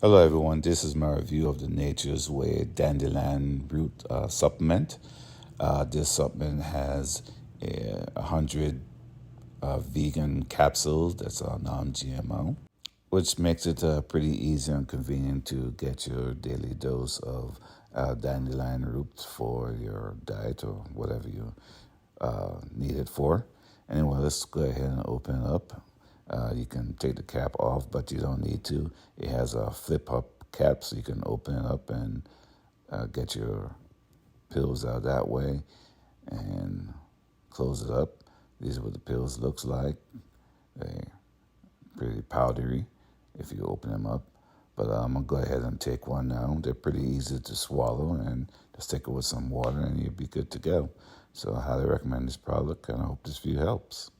Hello, everyone. This is my review of the Nature's Way Dandelion Root supplement. This supplement has 100 vegan capsules that's non-GMO, which makes it pretty easy and convenient to get your daily dose of dandelion roots for your diet or whatever you need it for. Anyway, let's go ahead and open it up. You can take the cap off, but you don't need to. It has a flip-up cap, so you can open it up and get your pills out that way and close it up. These are what the pills looks like. They're pretty powdery if you open them up. But I'm going to go ahead and take one now. They're pretty easy to swallow, and just take it with some water and you'll be good to go. So I highly recommend this product, and I hope this view helps.